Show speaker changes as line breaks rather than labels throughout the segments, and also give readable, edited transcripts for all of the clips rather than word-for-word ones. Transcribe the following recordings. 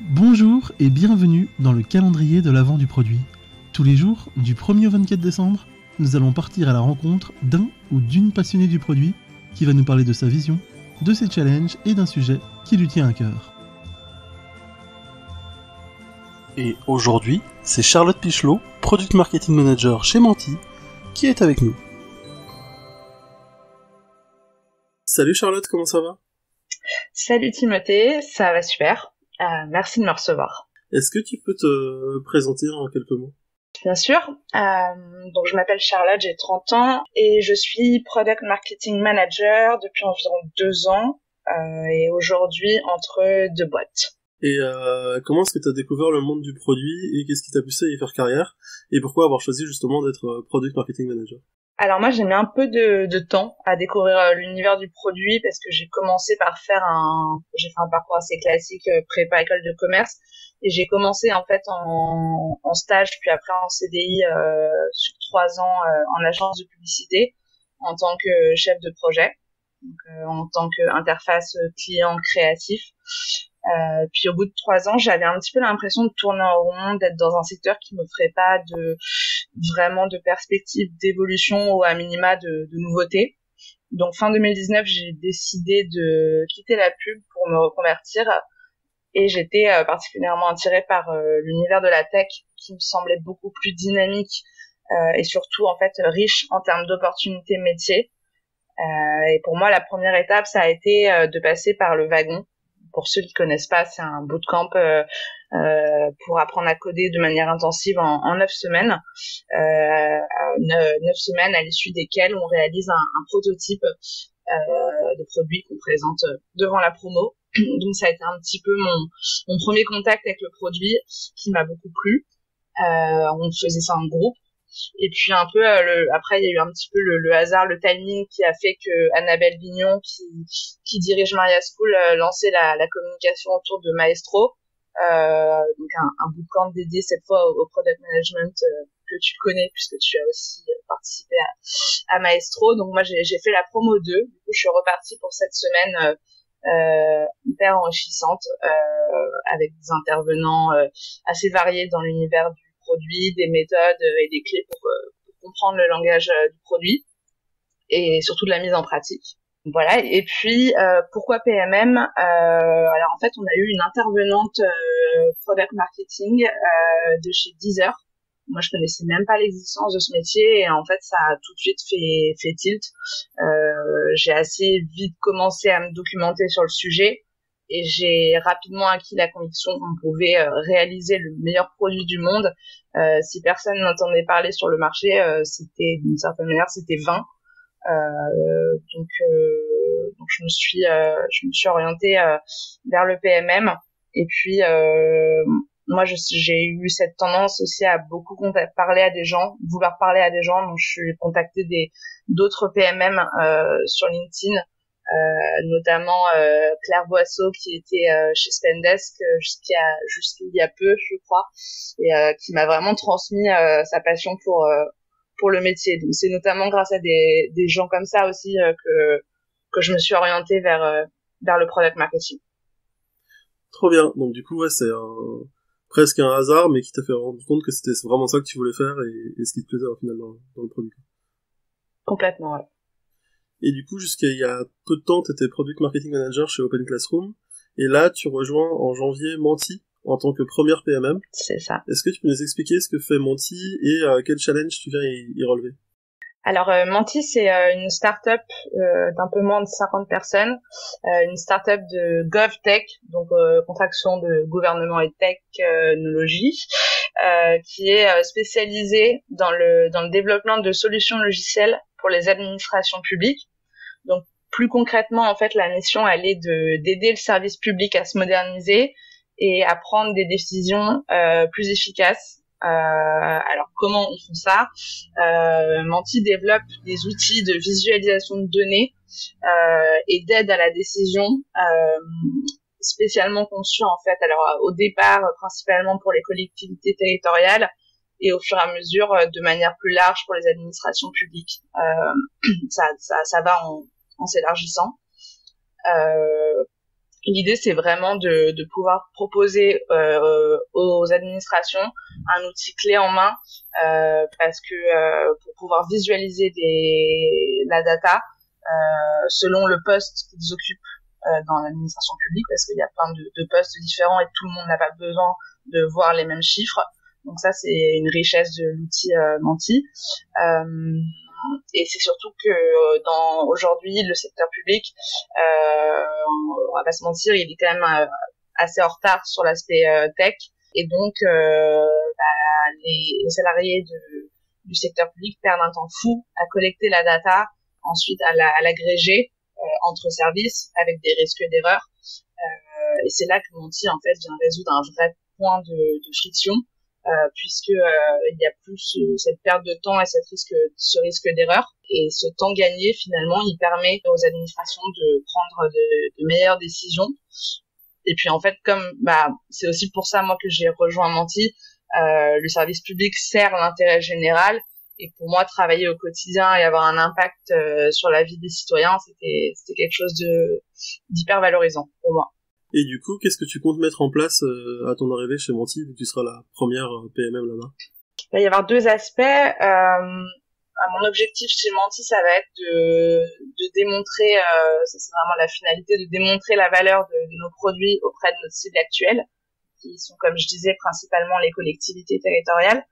Bonjour et bienvenue dans le calendrier de l'Avent du produit. Tous les jours, du 1er au 24 décembre, nous allons partir à la rencontre d'un ou d'une passionnée du produit qui va nous parler de sa vision, de ses challenges et d'un sujet qui lui tient à cœur. Et aujourd'hui, c'est Charlotte Pichelot, Product Marketing Manager chez Menti, qui est avec nous. Salut Charlotte, comment ça va ?
Salut Timothée, ça va super. Merci de me recevoir.
Est-ce que tu peux te présenter en quelques mots ?
Bien sûr. Donc je m'appelle Charlotte, j'ai 30 ans et je suis Product Marketing Manager depuis environ 2 ans et aujourd'hui entre 2 boîtes.
Et comment est-ce que tu as découvert le monde du produit et qu'est-ce qui t'a poussé à y faire carrière et pourquoi avoir choisi justement d'être Product Marketing Manager ?
Alors moi j'ai mis un peu de temps à découvrir l'univers du produit parce que j'ai commencé par j'ai fait un parcours assez classique, prépa école de commerce, et j'ai commencé en fait en stage puis après en CDI sur 3 ans en agence de publicité en tant que chef de projet, donc en tant qu'interface client créatif. Puis au bout de 3 ans, j'avais un petit peu l'impression de tourner en rond, d'être dans un secteur qui m'offrait pas vraiment de perspective d'évolution ou à minima de nouveautés. Donc fin 2019, j'ai décidé de quitter la pub pour me reconvertir et j'étais particulièrement attirée par l'univers de la tech qui me semblait beaucoup plus dynamique et surtout en fait riche en termes d'opportunités métiers. Et pour moi, la première étape, ça a été de passer par le wagon. Pour ceux qui connaissent pas, c'est un bootcamp pour apprendre à coder de manière intensive en 9 semaines. 9 semaines à l'issue desquelles on réalise un prototype de produit qu'on présente devant la promo. Donc ça a été un petit peu mon premier contact avec le produit qui m'a beaucoup plu. On faisait ça en groupe. Et puis un peu après il y a eu un petit peu le hasard, le timing qui a fait que Annabelle Vignon qui dirige Maria School lançait la communication autour de Maestro, donc un bootcamp dédié cette fois au product management que tu connais puisque tu as aussi participé à Maestro. Donc moi j'ai fait la promo 2, du coup je suis repartie pour cette semaine hyper enrichissante avec des intervenants assez variés dans l'univers du produit, des méthodes et des clés pour comprendre le langage du produit et surtout de la mise en pratique. Voilà. Et puis pourquoi PMM alors en fait on a eu une intervenante product marketing de chez Deezer. Moi je connaissais même pas l'existence de ce métier et en fait ça a tout de suite fait tilt. J'ai assez vite commencé à me documenter sur le sujet et j'ai rapidement acquis la conviction qu'on pouvait réaliser le meilleur produit du monde. Si personne n'entendait parler sur le marché, c'était d'une certaine manière c'était vain. Donc je me suis orientée vers le PMM et puis moi j'ai eu cette tendance aussi à beaucoup parler à des gens, vouloir parler à des gens. Donc je suis contactée d'autres PMM sur LinkedIn. Notamment Claire Boisseau qui était chez Spendesk jusqu'il y a peu je crois et qui m'a vraiment transmis sa passion pour le métier. Donc c'est notamment grâce à des gens comme ça aussi que je me suis orientée vers le product marketing.
Trop bien. Donc du coup ouais, c'est presque un hasard mais qui t'a fait rendre compte que c'était vraiment ça que tu voulais faire et ce qui te plaisait au final dans le produit.
Complètement, ouais.
Et du coup, jusqu'à il y a peu de temps, tu étais Product Marketing Manager chez Open Classroom. Et là, tu rejoins en janvier Menti en tant que première PMM.
C'est ça.
Est-ce que tu peux nous expliquer ce que fait Menti et quel challenge tu viens y relever ?
Alors, Menti, c'est une start-up d'un peu moins de 50 personnes, une start-up de GovTech, donc contraction de gouvernement et technologie, qui est spécialisée dans le développement de solutions logicielles pour les administrations publiques. Donc plus concrètement, en fait, la mission elle est d'aider le service public à se moderniser et à prendre des décisions plus efficaces. Alors comment ils font ça ? Menti développe des outils de visualisation de données et d'aide à la décision spécialement conçus en fait. Alors au départ principalement pour les collectivités territoriales et au fur et à mesure de manière plus large pour les administrations publiques. Ça va en s'élargissant. L'idée, c'est vraiment de pouvoir proposer aux administrations un outil clé en main parce que pour pouvoir visualiser la data selon le poste qu'ils occupent dans l'administration publique, parce qu'il y a plein de postes différents et tout le monde n'a pas besoin de voir les mêmes chiffres. Donc ça, c'est une richesse de l'outil Menti. Et c'est surtout que aujourd'hui, le secteur public, on va pas se mentir, il est quand même assez en retard sur l'aspect tech. Et donc, les salariés du secteur public perdent un temps fou à collecter la data, ensuite à l'agréger entre services avec des risques d'erreur. Et c'est là que Menti, en fait, vient résoudre un vrai point de friction. Puisque il y a plus cette perte de temps et ce risque d'erreur, et ce temps gagné finalement il permet aux administrations de prendre de meilleures décisions. Et puis en fait, comme c'est aussi pour ça moi que j'ai rejoint Menti, le service public sert l'intérêt général, et pour moi travailler au quotidien et avoir un impact sur la vie des citoyens, c'était quelque chose d'hyper valorisant pour moi.
Et du coup, qu'est-ce que tu comptes mettre en place à ton arrivée chez Menti, vu que tu seras la première PMM là-bas?
Il va y avoir deux aspects. Mon objectif chez Menti, ça va être de démontrer, ça c'est vraiment la finalité, de démontrer la valeur de nos produits auprès de notre cible actuelle, qui sont, comme je disais, principalement les collectivités territoriales,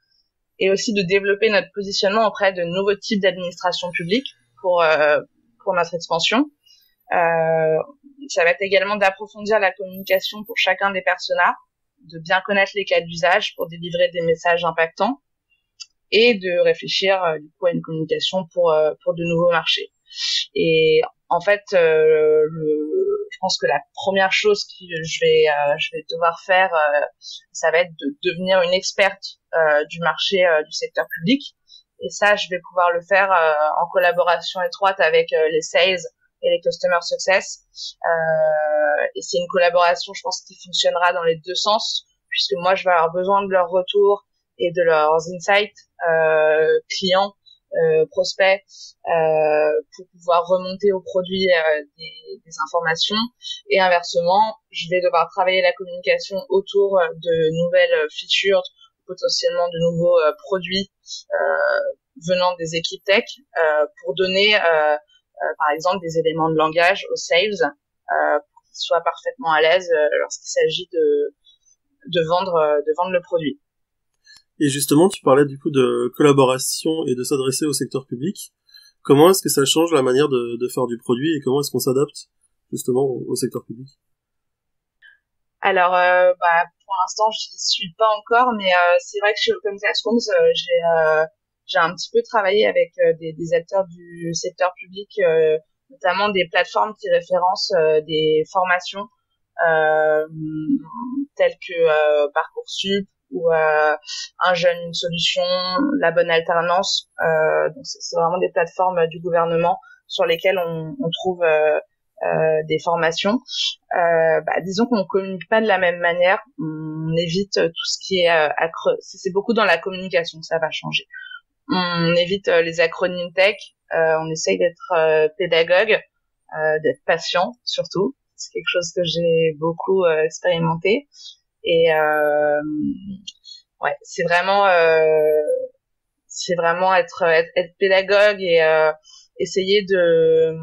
et aussi de développer notre positionnement auprès de nouveaux types d'administration publique pour notre expansion. Ça va être également d'approfondir la communication pour chacun des personas, de bien connaître les cas d'usage pour délivrer des messages impactants, et de réfléchir du coup à une communication pour de nouveaux marchés. Et en fait, je pense que la première chose que je vais devoir faire, ça va être de devenir une experte du marché du secteur public. Et ça, je vais pouvoir le faire en collaboration étroite avec les sales et les customer success. Et c'est une collaboration, je pense, qui fonctionnera dans les deux sens, puisque moi, je vais avoir besoin de leur retour et de leurs insights clients, prospects, pour pouvoir remonter au produit des informations. Et inversement, je vais devoir travailler la communication autour de nouvelles features, potentiellement de nouveaux produits venant des équipes tech, pour donner par exemple des éléments de langage aux sales pour qu'ils soient parfaitement à l'aise lorsqu'il s'agit de vendre le produit.
Et justement, tu parlais du coup de collaboration et de s'adresser au secteur public. Comment est-ce que ça change la manière de faire du produit, et comment est-ce qu'on s'adapte justement au secteur public?
Alors, pour l'instant, je n'y suis pas encore, mais c'est vrai que chez Open Classrooms, j'ai un petit peu travaillé avec des acteurs du secteur public, notamment des plateformes qui référencent des formations telles que Parcoursup ou Un jeune, une solution, La bonne alternance. Donc c'est vraiment des plateformes du gouvernement sur lesquelles on trouve des formations. Disons qu'on communique pas de la même manière. On évite tout ce qui est c'est beaucoup dans la communication que ça va changer. On évite les acronymes tech. On essaye d'être pédagogue, d'être patient surtout. C'est quelque chose que j'ai beaucoup expérimenté. Et c'est vraiment être pédagogue et essayer de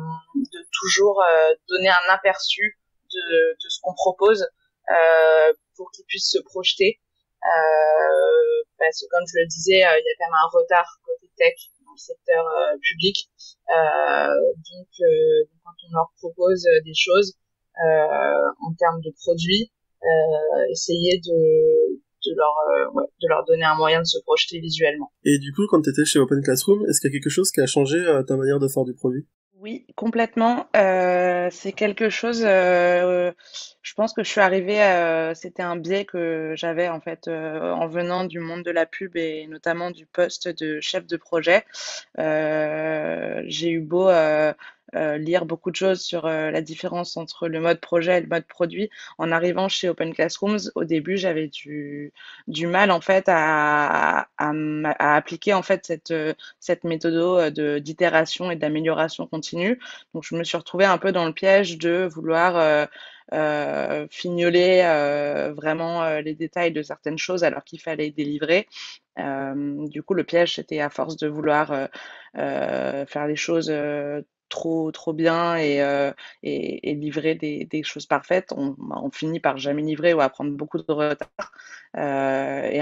toujours donner un aperçu de ce qu'on propose pour qu'ils puissent se projeter, parce que comme je le disais, il y a quand même un retard côté tech dans le secteur public, donc quand on leur propose des choses en termes de produits, essayer de leur donner un moyen de se projeter visuellement.
Et du coup, quand tu étais chez Open Classroom, est-ce qu'il y a quelque chose qui a changé ta manière de faire du produit?
Oui, complètement. C'est quelque chose. Je pense que je suis arrivée. C'était un biais que j'avais en fait en venant du monde de la pub et notamment du poste de chef de projet. J'ai eu beau lire beaucoup de choses sur la différence entre le mode projet et le mode produit. En arrivant chez Open Classrooms, au début, j'avais du mal en fait à appliquer en fait cette méthode d'itération et d'amélioration continue. Donc, je me suis retrouvée un peu dans le piège de vouloir fignoler vraiment les détails de certaines choses alors qu'il fallait délivrer. Du coup, le piège, c'était à force de vouloir faire les choses trop bien et livrer des choses parfaites, on finit par jamais livrer ou à prendre beaucoup de retard. Et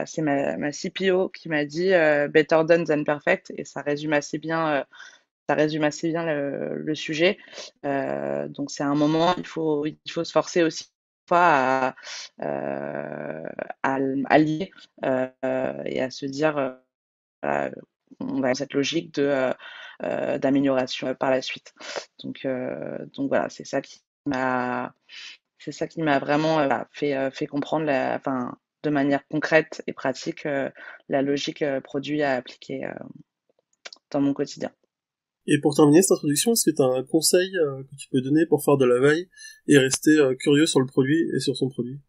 c'est ma CPO qui m'a dit better done than perfect, et ça résume assez bien le sujet. Donc c'est un moment, il faut se forcer aussi pas à lier et à se dire voilà, on va dans cette logique d'amélioration par la suite. Donc voilà, c'est ça qui m'a vraiment voilà, fait comprendre enfin, de manière concrète et pratique la logique produit à appliquer dans mon quotidien.
Et pour terminer cette introduction, est-ce que tu as un conseil que tu peux donner pour faire de la veille et rester curieux sur le produit et sur son produit?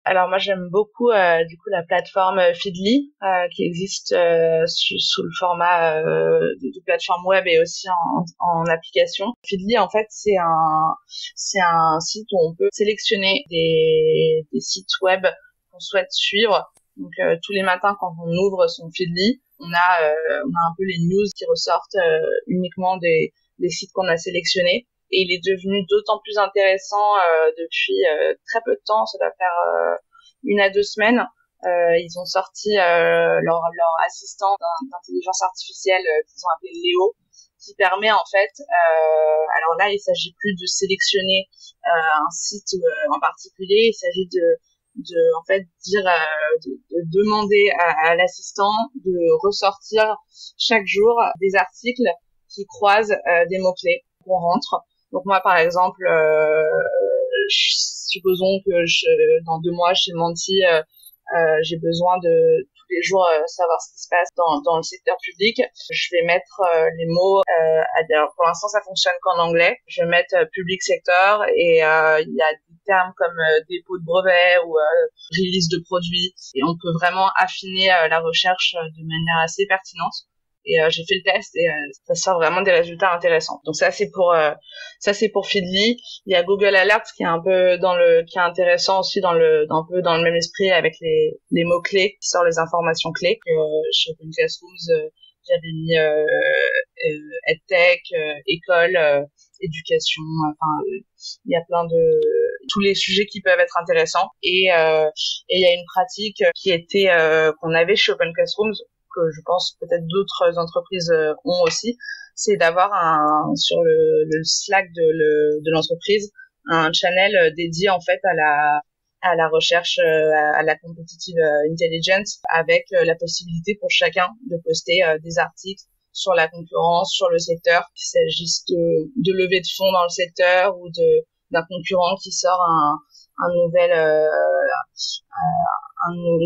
Alors moi j'aime beaucoup du coup la plateforme Feedly qui existe sous le format de plateforme web et aussi en application. Feedly en fait c'est un site où on peut sélectionner des sites web qu'on souhaite suivre. Donc tous les matins quand on ouvre son Feedly, on a un peu les news qui ressortent uniquement des sites qu'on a sélectionnés. Et il est devenu d'autant plus intéressant depuis très peu de temps, ça doit faire 1 à 2 semaines. Ils ont sorti leur assistant d'intelligence artificielle qu'ils ont appelé Léo, qui permet en fait, alors là il s'agit plus de sélectionner un site en particulier, il s'agit de en fait dire de demander à l'assistant de ressortir chaque jour des articles qui croisent des mots-clés qu'on rentre. Donc moi, par exemple, supposons que dans 2 mois, chez Menti, j'ai besoin de tous les jours savoir ce qui se passe dans le secteur public. Je vais mettre les mots. Alors pour l'instant, ça fonctionne qu'en anglais. Je vais mettre public sector et il y a des termes comme dépôt de brevet ou release de produits. Et on peut vraiment affiner la recherche de manière assez pertinente. Et j'ai fait le test et ça sort vraiment des résultats intéressants. Donc ça c'est pour Feedly. Il y a Google Alerts qui est un peu qui est intéressant aussi un peu dans le même esprit avec les mots clés qui sortent les informations clés. Chez Open Classrooms j'avais mis EdTech, école, éducation. Enfin il y a plein de tous les sujets qui peuvent être intéressants. Et il y a une pratique qui était qu'on avait chez Open Classrooms, que je pense peut-être d'autres entreprises ont aussi, c'est d'avoir sur le Slack de l'entreprise un channel dédié en fait à la recherche, à la competitive intelligence, avec la possibilité pour chacun de poster des articles sur la concurrence, sur le secteur, qu'il s'agisse de levée de fonds dans le secteur ou d'un concurrent qui sort une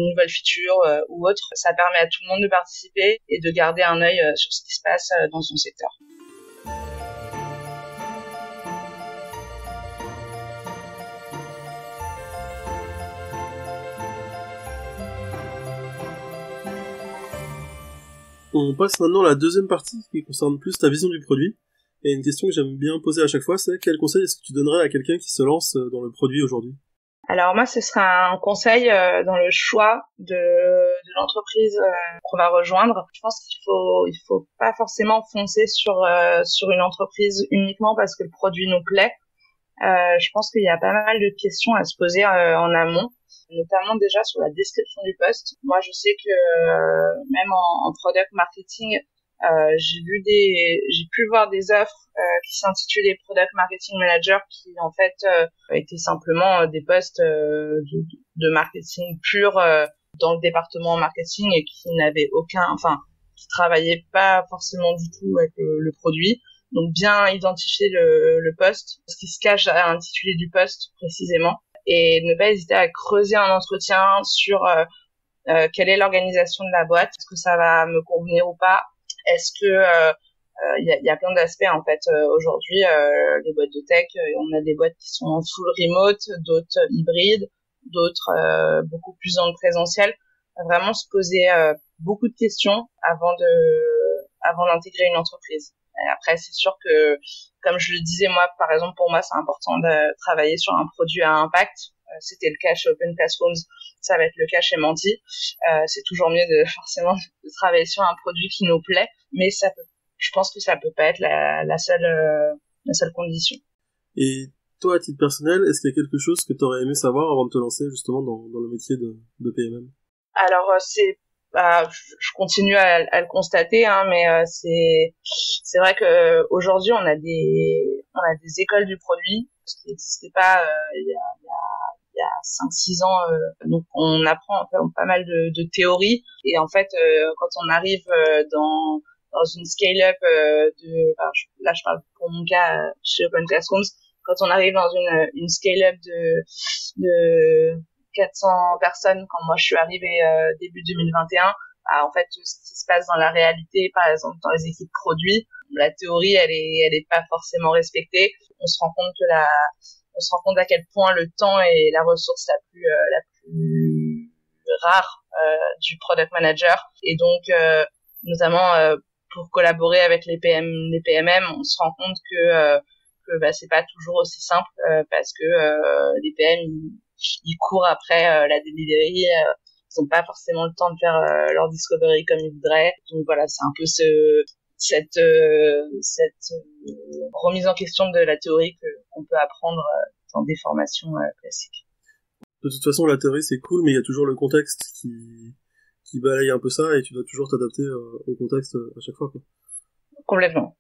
nouvelle feature ou autre. Ça permet à tout le monde de participer et de garder un œil sur ce qui se passe dans son secteur.
On passe maintenant à la deuxième partie qui concerne plus ta vision du produit. Et une question que j'aime bien poser à chaque fois, c'est quel conseil est-ce que tu donnerais à quelqu'un qui se lance dans le produit aujourd'hui?
Alors moi, ce sera un conseil dans le choix de l'entreprise qu'on va rejoindre. Je pense qu'il faut pas forcément foncer sur une entreprise uniquement parce que le produit nous plaît. Je pense qu'il y a pas mal de questions à se poser en amont, notamment déjà sur la description du poste. Moi, je sais que même en product marketing, j'ai pu voir des offres qui s'intitulaient Product Marketing Manager qui en fait étaient simplement des postes de marketing pur dans le département marketing et qui qui travaillaient pas forcément du tout avec le produit. Donc bien identifier le poste, ce qui se cache à l'intitulé du poste précisément, et ne pas hésiter à creuser un entretien sur quelle est l'organisation de la boîte, est-ce que ça va me convenir ou pas. Est-ce que il y a plein d'aspects en fait aujourd'hui les boîtes de tech, on a des boîtes qui sont en full remote, d'autres hybrides, d'autres beaucoup plus dans le présentiel. Vraiment se poser beaucoup de questions avant d'intégrer une entreprise. Et après, c'est sûr que, comme je le disais, moi, par exemple, pour moi, c'est important de travailler sur un produit à impact. C'était le cas chez Open Classrooms, ça va être le cas chez Menti. C'est toujours mieux forcément de travailler sur un produit qui nous plaît, mais je pense que ça peut pas être la seule condition.
Et toi, à titre personnel, est-ce qu'il y a quelque chose que tu aurais aimé savoir avant de te lancer justement dans le métier de PMM?
Alors, je continue à le constater, hein, mais c'est vrai que aujourd'hui on a des écoles du produit, ce qui n'existait pas il y a 5-6 ans. Donc on apprend pas mal de théories, et en fait quand on arrive dans une scale-up là je parle pour mon cas chez Open Classrooms, quand on arrive dans une scale-up de 400 personnes, quand moi je suis arrivée début 2021, en fait ce qui se passe dans la réalité, par exemple dans les équipes produits, la théorie elle est pas forcément respectée. On se rend compte à quel point le temps est la ressource la plus rare du product manager, et donc notamment pour collaborer avec les PMM, on se rend compte que c'est pas toujours aussi simple, parce que les PM ils courent après la delivery, ils ont pas forcément le temps de faire leur discovery comme ils voudraient. Donc voilà, c'est un peu cette remise en question de la théorie qu'on peut apprendre dans des formations classiques.
De toute façon, la théorie c'est cool, mais il y a toujours le contexte qui balaye un peu ça, et tu dois toujours t'adapter au contexte à chaque fois, quoi.
Complètement,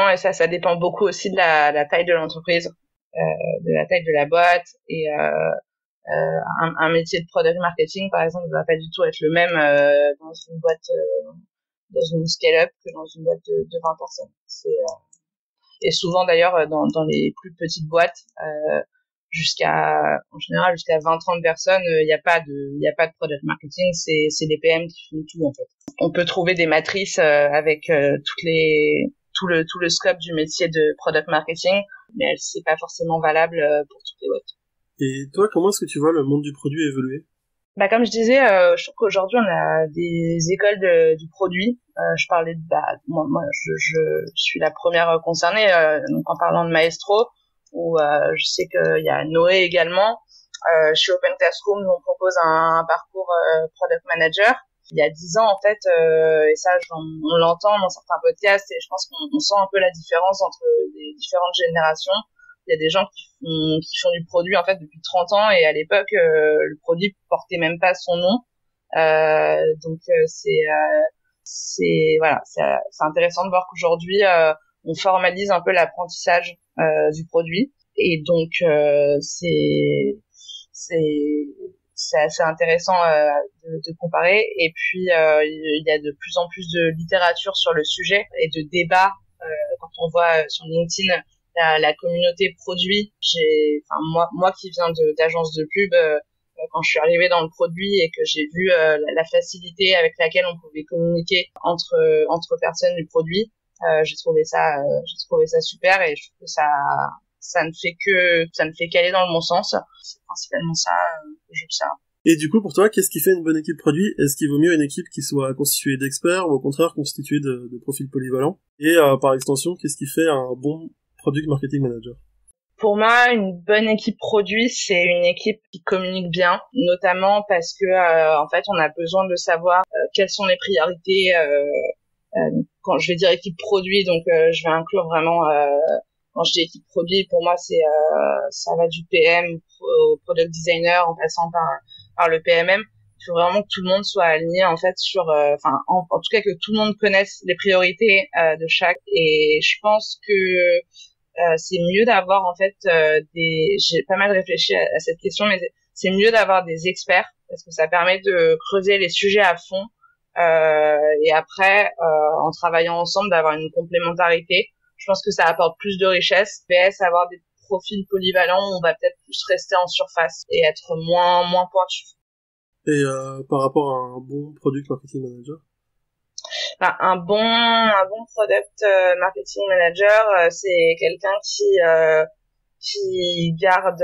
et ça dépend beaucoup aussi de la taille de l'entreprise, de la taille de la boîte, et un métier de product marketing par exemple ne va pas du tout être le même dans une boîte, dans une scale-up, que dans une boîte de 20 personnes. Et souvent d'ailleurs dans les plus petites boîtes, en général jusqu'à 20-30 personnes, il n'y a pas de product marketing, c'est les PM qui font tout en fait. On peut trouver des matrices avec tout le scope du métier de product marketing, mais c'est pas forcément valable pour toutes les boîtes.
Et toi, comment est-ce que tu vois le monde du produit évoluer?
Comme je disais, je trouve qu'aujourd'hui on a des écoles du produit. Je parlais moi je suis la première concernée, donc en parlant de Maestro, où je sais qu'il y a Noé également. Chez Open Classrooms, on propose un parcours product manager. Il y a 10 ans en fait, et ça on l'entend dans certains podcasts, et je pense qu'on sent un peu la différence entre les différentes générations. Il y a des gens qui font du produit en fait depuis 30 ans, et à l'époque le produit portait même pas son nom. Donc c'est intéressant de voir qu'aujourd'hui on formalise un peu l'apprentissage du produit, et donc c'est assez intéressant de comparer. Et puis il y a de plus en plus de littérature sur le sujet et de débats. Quand on voit sur LinkedIn la communauté produit, moi qui viens d'agence de pub, quand je suis arrivée dans le produit et que j'ai vu la facilité avec laquelle on pouvait communiquer entre personnes du produit, j'ai trouvé ça super, et je trouve que ça ne fait qu'aller dans le bon sens. C'est principalement ça que j'observe.
Et du coup, pour toi, qu'est-ce qui fait une bonne équipe produit? Est-ce qu'il vaut mieux une équipe qui soit constituée d'experts, ou au contraire constituée de profils polyvalents? Et par extension, qu'est-ce qui fait un bon product marketing manager?
Pour moi, une bonne équipe produit, c'est une équipe qui communique bien, notamment parce que en fait, on a besoin de savoir quelles sont les priorités. Quand je vais dire équipe produit, donc je vais inclure vraiment, quand je dis équipe produit, pour moi ça va du PM au product designer en passant par le PMM. Il faut vraiment que tout le monde soit aligné en fait sur, en tout cas que tout le monde connaisse les priorités de chaque. Et je pense que c'est mieux d'avoir en fait j'ai pas mal réfléchi à cette question, mais c'est mieux d'avoir des experts, parce que ça permet de creuser les sujets à fond, et après en travaillant ensemble d'avoir une complémentarité. Je pense que ça apporte plus de richesse. PS, avoir des profils polyvalents, on va peut-être plus rester en surface et être moins pointu.
Et par rapport à un bon product marketing manager?
Un bon product marketing manager, c'est quelqu'un qui garde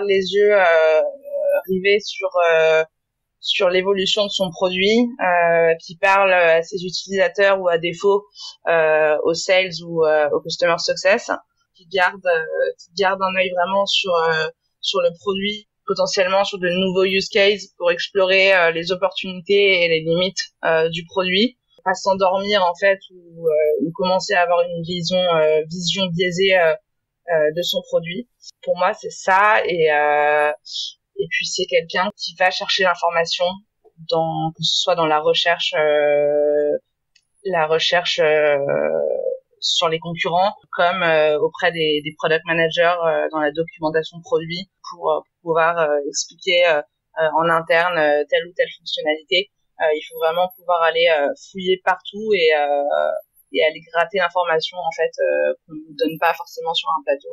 les yeux rivés sur sur l'évolution de son produit, qui parle à ses utilisateurs ou à défaut aux sales ou au customer success, qui garde un œil vraiment sur le produit, potentiellement sur de nouveaux use cases pour explorer les opportunités et les limites du produit, pas s'endormir en fait ou commencer à avoir une vision biaisée de son produit. Pour moi, c'est ça, et puis c'est quelqu'un qui va chercher l'information que ce soit dans la recherche sur les concurrents, comme auprès des product managers dans la documentation produit pour pouvoir expliquer en interne telle ou telle fonctionnalité. Il faut vraiment pouvoir aller fouiller partout et aller gratter l'information en fait qu'on ne donne pas forcément sur un plateau.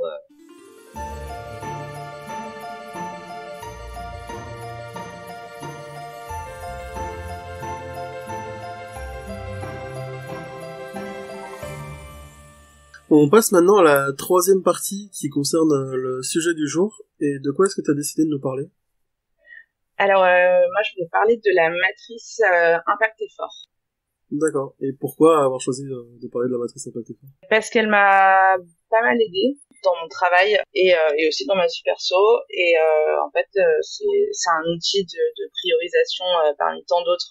On passe maintenant à la troisième partie qui concerne le sujet du jour. Et de quoi est-ce que tu as décidé de nous parler?
Alors, moi, je voulais parler de la matrice impact effort.
D'accord. Et pourquoi avoir choisi de parler de la matrice impact effort?
Parce qu'elle m'a pas mal aidée dans mon travail et aussi dans ma vie perso. Et en fait, c'est un outil de priorisation parmi tant d'autres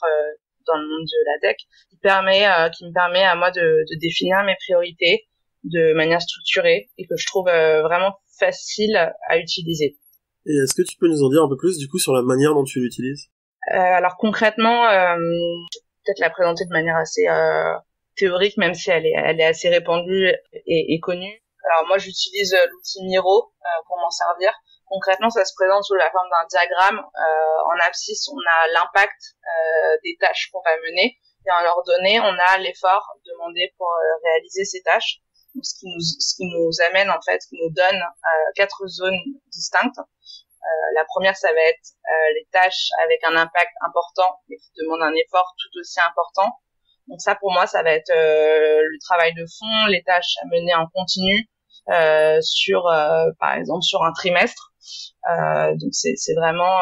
dans le monde de la tech qui me permet à moi de définir mes priorités de manière structurée et que je trouve vraiment facile à utiliser.
Et est-ce que tu peux nous en dire un peu plus du coup sur la manière dont tu l'utilises?
Alors concrètement, peut-être la présenter de manière assez théorique, même si elle est assez répandue et connue. Alors moi j'utilise l'outil Miro pour m'en servir. Concrètement, ça se présente sous la forme d'un diagramme. En abscisse, on a l'impact des tâches qu'on va mener, et en ordonnée, on a l'effort demandé pour réaliser ces tâches. Donc, ce qui nous amène en fait, qui nous donne 4 zones distinctes. La première, ça va être les tâches avec un impact important mais qui demandent un effort tout aussi important. Donc ça, pour moi, ça va être le travail de fond, les tâches à mener en continu par exemple sur un trimestre. Donc c'est vraiment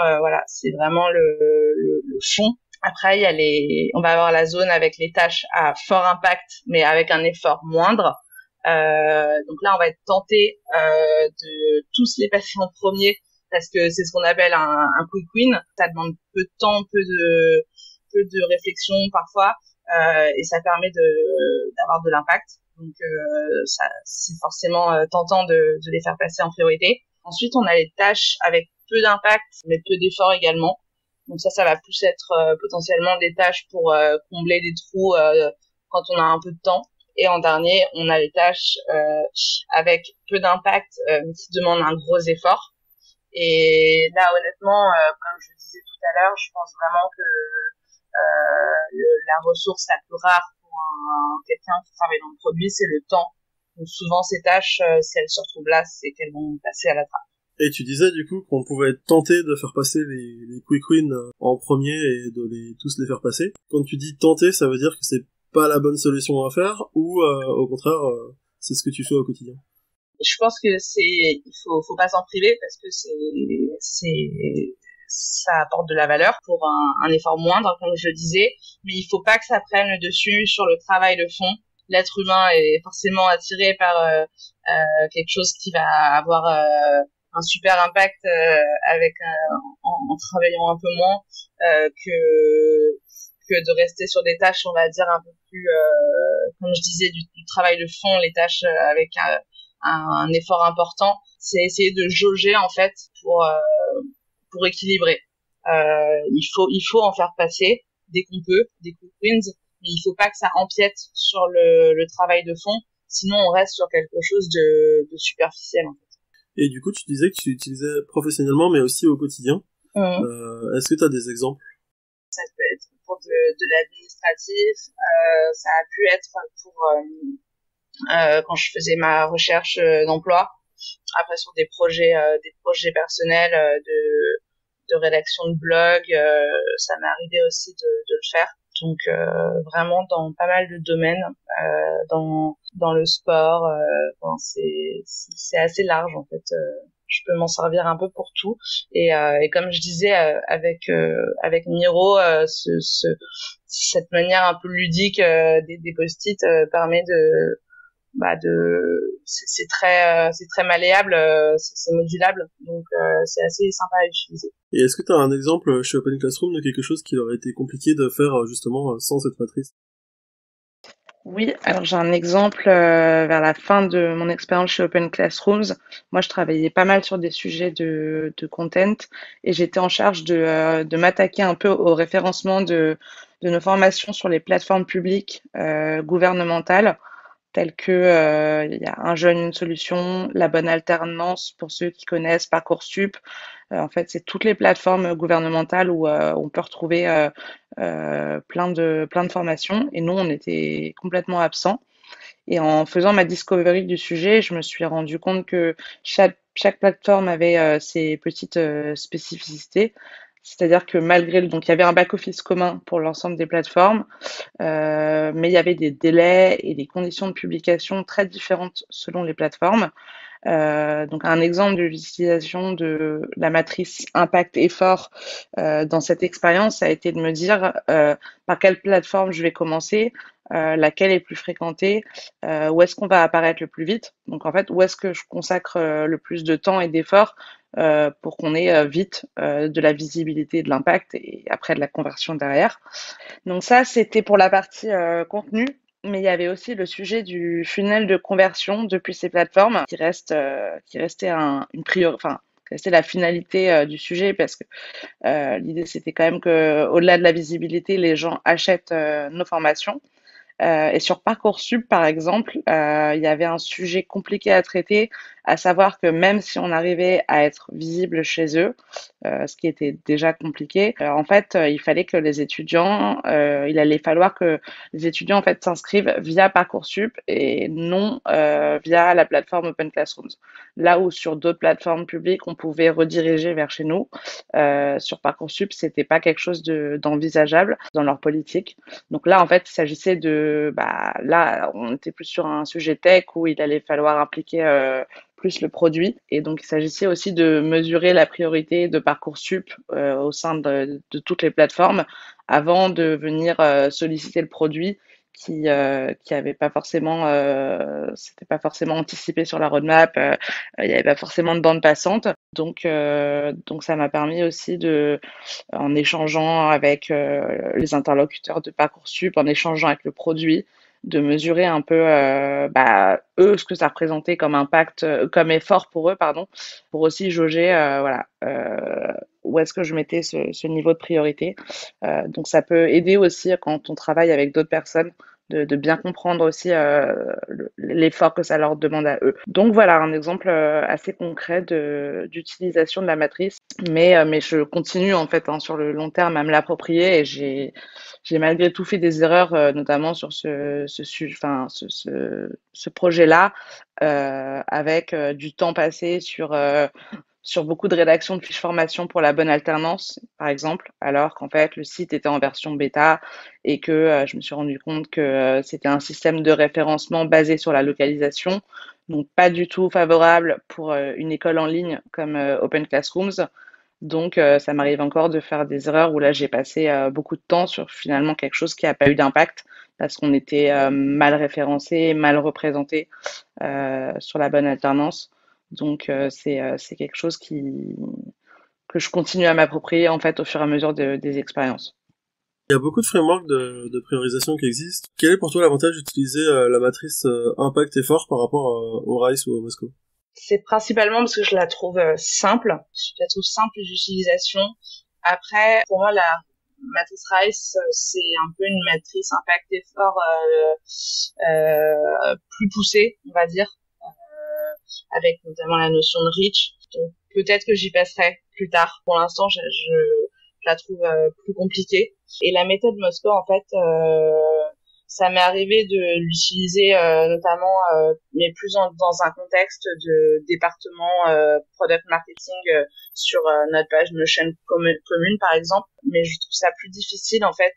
c'est vraiment le fond. Après, on va avoir la zone avec les tâches à fort impact mais avec un effort moindre. Donc là, on va être tenté de tous les passer en premier parce que c'est ce qu'on appelle un quick win. Ça demande peu de temps, peu de réflexion parfois, et ça permet d'avoir de l'impact. Donc ça, c'est forcément tentant de les faire passer en priorité. Ensuite, on a les tâches avec peu d'impact mais peu d'effort également. Donc ça va plus être potentiellement des tâches pour combler des trous quand on a un peu de temps. Et en dernier, on a les tâches avec peu d'impact mais qui demandent un gros effort. Et là, honnêtement, comme je le disais tout à l'heure, je pense vraiment que la ressource la plus rare pour quelqu'un qui travaille dans le produit, c'est le temps. Donc souvent, ces tâches, si elles se retrouvent là, c'est qu'elles vont passer à la trappe.
Et tu disais du coup qu'on pouvait être tenté de faire passer les quick wins en premier et de tous les faire passer. Quand tu dis tenter, ça veut dire que c'est pas la bonne solution à faire ou au contraire, c'est ce que tu fais au quotidien?
Je pense que il faut pas s'en priver parce que ça apporte de la valeur pour un effort moindre, comme je le disais, mais il faut pas que ça prenne le dessus sur le travail de fond. L'être humain est forcément attiré par quelque chose qui va avoir un super impact en travaillant un peu moins que de rester sur des tâches, on va dire, un peu plus, comme je disais, du travail de fond, les tâches avec un effort important. C'est essayer de jauger en fait pour équilibrer. Il faut en faire passer dès qu'on peut, des quick wins, mais il faut pas que ça empiète sur le travail de fond, sinon on reste sur quelque chose de superficiel en fait.
Et du coup, tu disais que tu utilisais professionnellement mais aussi au quotidien. Est-ce que tu as des exemples?
Ça peut être pour de l'administratif, ça a pu être pour quand je faisais ma recherche d'emploi, après sur des projets personnels de rédaction de blog, ça m'est arrivé aussi de le faire. Donc vraiment dans pas mal de domaines, dans le sport, c'est assez large en fait. je peux m'en servir un peu pour tout. Et comme je disais avec Miro, cette manière un peu ludique des post-it permet c'est très malléable, c'est modulable, donc c'est assez sympa à utiliser.
Et est-ce que tu as un exemple chez Open Classroom de quelque chose qui aurait été compliqué de faire justement sans cette matrice?
Oui, alors j'ai un exemple vers la fin de mon expérience chez Open Classrooms. Moi, je travaillais pas mal sur des sujets de content et j'étais en charge de m'attaquer un peu au référencement de nos formations sur les plateformes publiques gouvernementales, telles que il y a Un jeune, une solution, La bonne alternance pour ceux qui connaissent, Parcoursup. En fait, c'est toutes les plateformes gouvernementales où on peut retrouver plein de formations. Et nous, on était complètement absents. Et en faisant ma discovery du sujet, je me suis rendu compte que chaque plateforme avait ses petites spécificités. C'est-à-dire que donc il y avait un back-office commun pour l'ensemble des plateformes, mais il y avait des délais et des conditions de publication très différentes selon les plateformes. Donc un exemple de l'utilisation de la matrice impact-effort dans cette expérience, ça a été de me dire par quelle plateforme je vais commencer, laquelle est plus fréquentée, où est-ce qu'on va apparaître le plus vite. Donc en fait, où est-ce que je consacre le plus de temps et d'efforts pour qu'on ait vite de la visibilité et de l'impact et après de la conversion derrière. Donc ça, c'était pour la partie contenu. Mais il y avait aussi le sujet du funnel de conversion depuis ces plateformes qui restait qui restait la finalité du sujet parce que l'idée c'était quand même que au-delà de la visibilité, les gens achètent nos formations. Et sur Parcoursup, par exemple, il y avait un sujet compliqué à traiter, à savoir que même si on arrivait à être visible chez eux, ce qui était déjà compliqué, en fait, il fallait que les étudiants, il allait falloir que les étudiants en fait s'inscrivent via Parcoursup et non via la plateforme Open Classrooms. Là où sur d'autres plateformes publiques, on pouvait rediriger vers chez nous, sur Parcoursup, c'était pas quelque chose d'envisageable dans leur politique. Donc là, en fait, il s'agissait là, on était plus sur un sujet tech où il allait falloir impliquer plus le produit. Et donc, il s'agissait aussi de mesurer la priorité de Parcoursup au sein de toutes les plateformes avant de venir solliciter le produit qui avait pas forcément, c'était pas forcément anticipé sur la roadmap. Il y avait pas forcément de bande passante. Donc ça m'a permis aussi en échangeant avec les interlocuteurs de Parcoursup, en échangeant avec le produit, de mesurer un peu eux ce que ça représentait comme impact, comme effort pour eux, pardon, pour aussi jauger où est-ce que je mettais ce niveau de priorité. Donc ça peut aider aussi quand on travaille avec d'autres personnes de bien comprendre aussi l'effort que ça leur demande à eux. Donc voilà un exemple assez concret d'utilisation de la matrice, mais je continue en fait sur le long terme à me l'approprier et j'ai malgré tout fait des erreurs, notamment sur ce projet-là, avec du temps passé sur beaucoup de rédaction de fiches formation pour la bonne alternance, par exemple, alors qu'en fait, le site était en version bêta et que je me suis rendu compte que c'était un système de référencement basé sur la localisation, donc pas du tout favorable pour une école en ligne comme Open Classrooms. Donc, ça m'arrive encore de faire des erreurs où là, j'ai passé beaucoup de temps sur finalement quelque chose qui n'a pas eu d'impact parce qu'on était mal référencé, mal représenté sur la bonne alternance. Donc, c'est quelque chose que je continue à m'approprier en fait au fur et à mesure des expériences.
Il y a beaucoup de frameworks de priorisation qui existent. Quel est pour toi l'avantage d'utiliser la matrice impact-effort par rapport au RICE ou au Moscow?
C'est principalement parce que je la trouve simple. Je la trouve simple d'utilisation. Après, pour moi, la matrice RICE, c'est un peu une matrice impact-effort plus poussée, on va dire, avec notamment la notion de reach. Donc, peut-être que j'y passerai plus tard. Pour l'instant, je la trouve plus compliquée. Et la méthode Moscow, en fait, ça m'est arrivé de l'utiliser notamment, mais plus dans un contexte de département product marketing sur notre page Notion commune, par exemple. Mais je trouve ça plus difficile, en fait,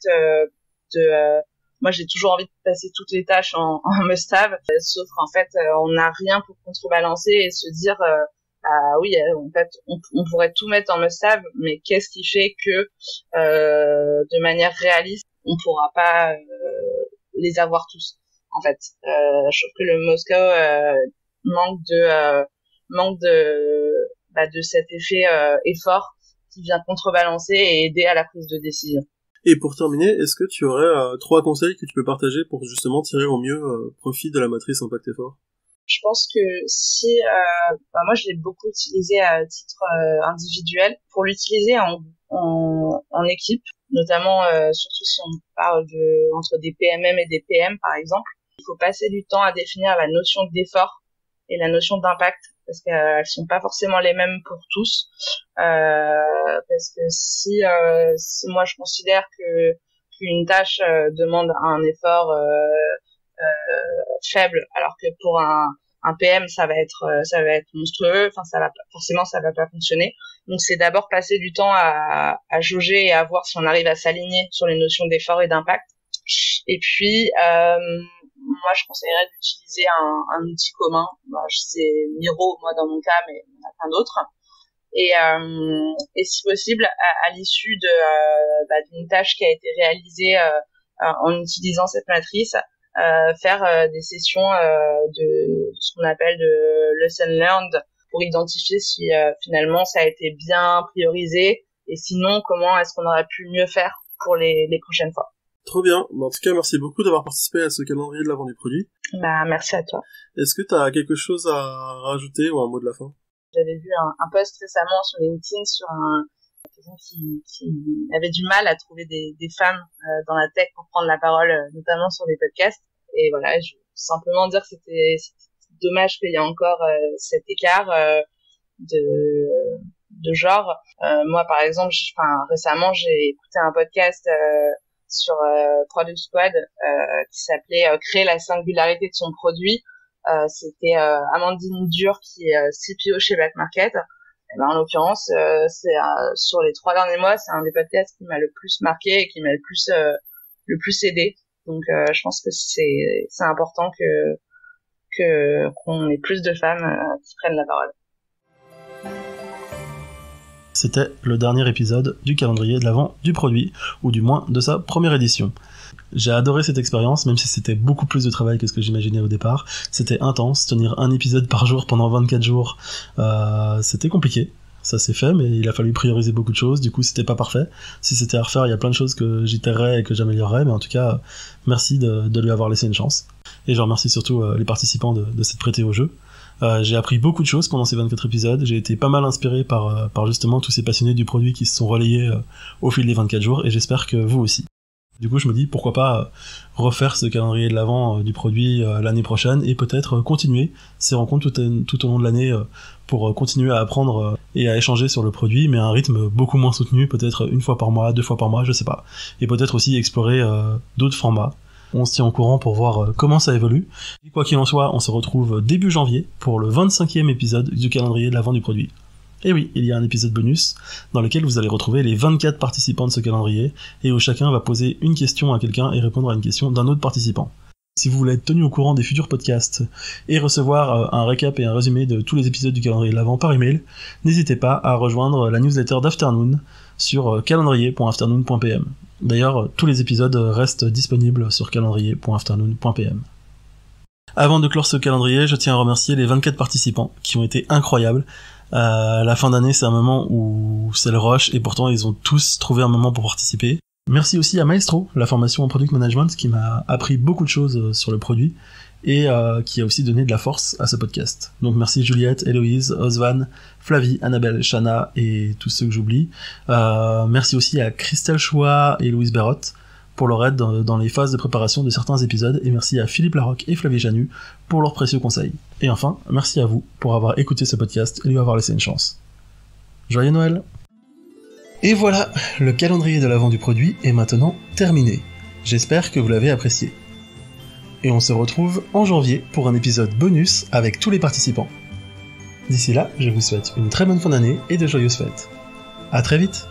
moi, j'ai toujours envie de passer toutes les tâches en must-have, sauf qu'en fait, on n'a rien pour contrebalancer et se dire, oui, en fait, on pourrait tout mettre en must-have, mais qu'est-ce qui fait que, de manière réaliste, on pourra pas les avoir tous, en fait. Je trouve que le Moscow manque de cet effet effort qui vient contrebalancer et aider à la prise de décision.
Et pour terminer, est-ce que tu aurais 3 conseils que tu peux partager pour justement tirer au mieux profit de la matrice impact effort?
Je pense que si moi je l'ai beaucoup utilisé à titre individuel, pour l'utiliser en équipe, notamment surtout si on parle entre des PMM et des PM par exemple, il faut passer du temps à définir la notion d'effort et la notion d'impact, parce qu'elles sont pas forcément les mêmes pour tous, parce que si moi je considère qu'une tâche demande un effort faible, alors que pour un PM ça va être monstrueux, enfin ça va pas fonctionner. Donc c'est d'abord passer du temps à jauger et à voir si on arrive à s'aligner sur les notions d'effort et d'impact. Et puis moi je conseillerais d'utiliser un outil commun. C'est Miro moi dans mon cas, mais il y en a plein d'autres. Et si possible à l'issue d'une tâche qui a été réalisée en utilisant cette matrice, faire des sessions de ce qu'on appelle de lesson learned pour identifier si finalement ça a été bien priorisé, et sinon comment est-ce qu'on aurait pu mieux faire pour les prochaines fois.
Trop bien. En tout cas, merci beaucoup d'avoir participé à ce calendrier de l'avant du produit.
Merci à toi.
Est-ce que tu as quelque chose à rajouter ou un mot de la fin?
J'avais vu un post récemment sur LinkedIn sur quelqu'un qui avait du mal à trouver des femmes dans la tech pour prendre la parole, notamment sur les podcasts. Et voilà, je veux simplement dire que c'était dommage qu'il y ait encore cet écart de genre. Moi, par exemple, récemment, j'ai écouté un podcast sur Product Squad qui s'appelait Créer la singularité de son produit. C'était Amandine Dur qui est CPO chez Back Market. Et en l'occurrence, c'est sur les 3 derniers mois, c'est un des podcasts qui m'a le plus marqué et qui m'a le plus aidé. Donc je pense que c'est important qu'on ait plus de femmes qui prennent la parole.
C'était le dernier épisode du calendrier de l'avant du produit, ou du moins de sa première édition. J'ai adoré cette expérience, même si c'était beaucoup plus de travail que ce que j'imaginais au départ. C'était intense, tenir un épisode par jour pendant 24 jours, c'était compliqué. Ça s'est fait, mais il a fallu prioriser beaucoup de choses, du coup c'était pas parfait. Si c'était à refaire, il y a plein de choses que j'itérerais et que j'améliorerais, mais en tout cas, merci de lui avoir laissé une chance. Et je remercie surtout les participants de s'être prêtés au jeu. J'ai appris beaucoup de choses pendant ces 24 épisodes, j'ai été pas mal inspiré par justement tous ces passionnés du produit qui se sont relayés au fil des 24 jours, et j'espère que vous aussi. Du coup, je me dis, pourquoi pas refaire ce calendrier de l'avant du produit l'année prochaine, et peut-être continuer ces rencontres tout au long de l'année pour continuer à apprendre et à échanger sur le produit, mais à un rythme beaucoup moins soutenu, peut-être 1 fois par mois, 2 fois par mois, je sais pas. Et peut-être aussi explorer d'autres formats. On se tient au courant pour voir comment ça évolue. Et quoi qu'il en soit, on se retrouve début janvier pour le 25e épisode du calendrier de l'avant du produit. Et oui, il y a un épisode bonus dans lequel vous allez retrouver les 24 participants de ce calendrier et où chacun va poser une question à quelqu'un et répondre à une question d'un autre participant. Si vous voulez être tenu au courant des futurs podcasts et recevoir un récap et un résumé de tous les épisodes du calendrier de l'avant par email, n'hésitez pas à rejoindre la newsletter d'Afternoon sur calendrier.afternoon.pm. D'ailleurs, tous les épisodes restent disponibles sur calendrier.afternoon.pm. Avant de clore ce calendrier, je tiens à remercier les 24 participants qui ont été incroyables. La fin d'année, c'est un moment où c'est le rush, et pourtant ils ont tous trouvé un moment pour participer. Merci aussi à Maestro, la formation en product management, qui m'a appris beaucoup de choses sur le produit, et qui a aussi donné de la force à ce podcast. Donc merci Juliette, Héloïse, Osvan, Flavie, Annabelle, Shana et tous ceux que j'oublie. Merci aussi à Christelle Choua et Louise Berrotte pour leur aide dans les phases de préparation de certains épisodes, et merci à Philippe Larocque et Flavie Janu pour leurs précieux conseils. Et enfin, merci à vous pour avoir écouté ce podcast et lui avoir laissé une chance. Joyeux Noël! Et voilà, le calendrier de l'avant du produit est maintenant terminé. J'espère que vous l'avez apprécié. Et on se retrouve en janvier pour un épisode bonus avec tous les participants. D'ici là, je vous souhaite une très bonne fin d'année et de joyeuses fêtes. À très vite!